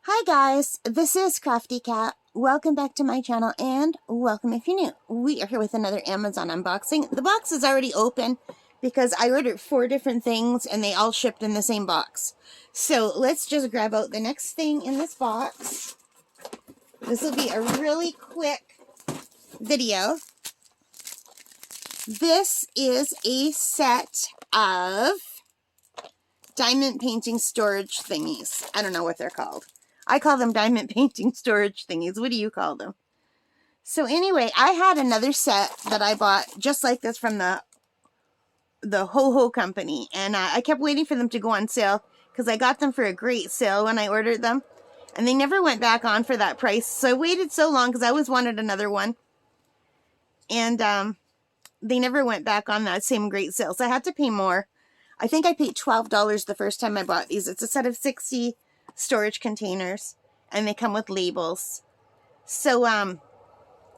Hi guys, this is Crafty Cat. Welcome back to my channel and welcome if you're new. We are here with another Amazon unboxing. The box is already open because I ordered 4 different things and they all shipped in the same box. So let's just grab out the next thing in this box. This will be a really quick video. This is a set of diamond painting storage thingies. I don't know what they're called. I call them diamond painting storage thingies. What do you call them? So anyway, I had another set that I bought just like this from the Ho company. And I kept waiting for them to go on sale because I got them for a great sale when I ordered them. And they never went back on for that price. So I waited so long because I always wanted another one. And they never went back on that same great sale. So I had to pay more. I think I paid $12 the first time I bought these. It's a set of 60 storage containers, and they come with labels. So,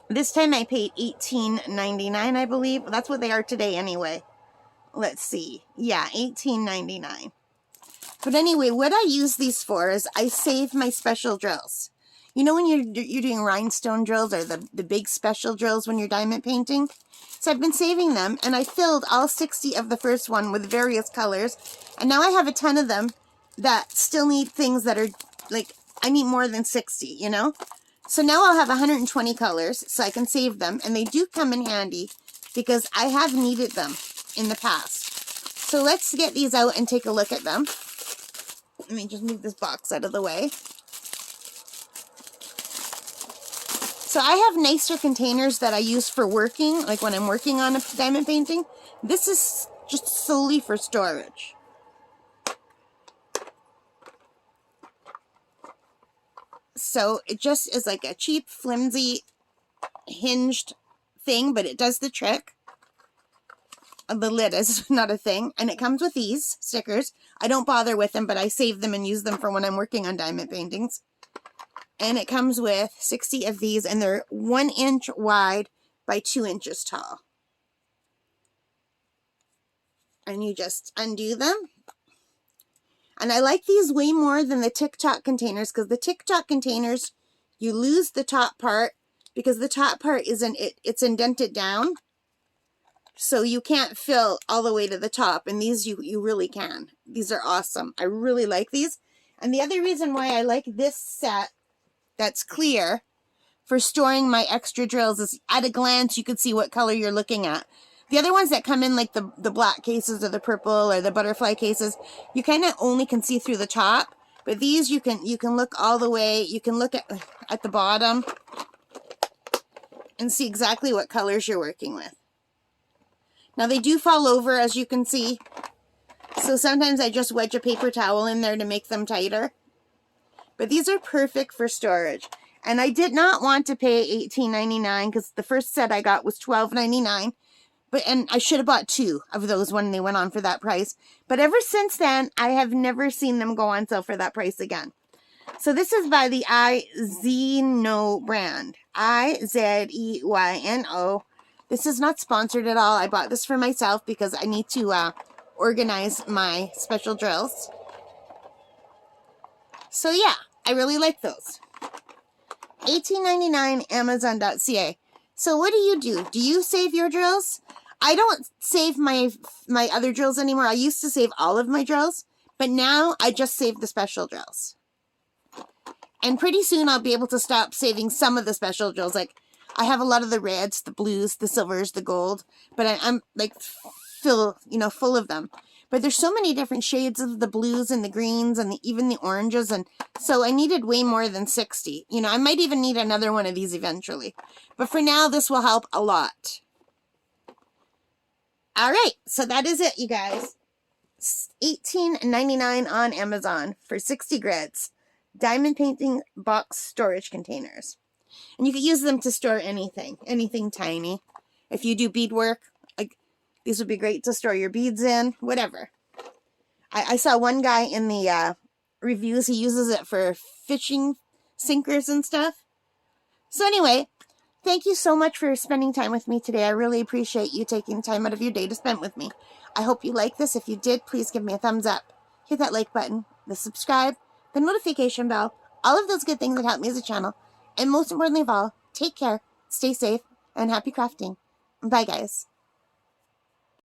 this time I paid $18.99, I believe. That's what they are today anyway. Let's see. Yeah, $18.99. But anyway, what I use these for is I save my special drills. You know when you're doing rhinestone drills or the big special drills when you're diamond painting? So I've been saving them, and I filled all 60 of the first one with various colors. And now I have a ton of them that still need things that are, like, I need more than 60, you know? So now I'll have 120 colors, so I can save them. And they do come in handy because I have needed them in the past. So let's get these out and take a look at them. Let me just move this box out of the way. So I have nicer containers that I use for working, like when I'm working on a diamond painting. This is just solely for storage. So it just is like a cheap, flimsy, hinged thing, but it does the trick. The lid is not a thing. And it comes with these stickers. I don't bother with them, but I save them and use them for when I'm working on diamond paintings. And it comes with 60 of these, and they're 1 inch wide by 2 inches tall. And you just undo them. And I like these way more than the TikTok containers, because the TikTok containers, you lose the top part because the top part it's indented down. So you can't fill all the way to the top, and these you really can. These are awesome. I really like these. And the other reason why I like this set that's clear for storing my extra drills is at a glance you could see what color you're looking at. The other ones that come in like the black cases or the purple or the butterfly cases, you kind of only can see through the top. But these you can look all the way. You can look at the bottom and see exactly what colors you're working with. Now they do fall over, as you can see. So sometimes I just wedge a paper towel in there to make them tighter. But these are perfect for storage. And I did not want to pay $18.99 because the first set I got was $12.99. And I should have bought 2 of those when they went on for that price. But ever since then, I have never seen them go on sale for that price again. So this is by the Izeno brand. Izeyno. This is not sponsored at all. I bought this for myself because I need to organize my special drills. So yeah, I really like those. $18.99 Amazon.ca. So what do? Do you save your drills? I don't save my other drills anymore. I used to save all of my drills, but now I just save the special drills. And pretty soon I'll be able to stop saving some of the special drills. Like I have a lot of the reds, the blues, the silvers, the gold, but I'm like full of them. But there's so many different shades of the blues and the greens and even the oranges. And so I needed way more than 60. You know, I might even need another one of these eventually. But for now, this will help a lot. All right. So that is it, you guys. $18.99 on Amazon for 60 grids. Diamond painting box storage containers. And you can use them to store anything tiny. If you do beadwork, these would be great to store your beads in, whatever. I saw one guy in the reviews, he uses it for fishing sinkers and stuff. So anyway, thank you so much for spending time with me today. I really appreciate you taking time out of your day to spend with me. I hope you like this. If you did, please give me a thumbs up. Hit that like button, the subscribe, the notification bell, all of those good things that help me as a channel. And most importantly of all, take care, stay safe, and happy crafting. Bye, guys.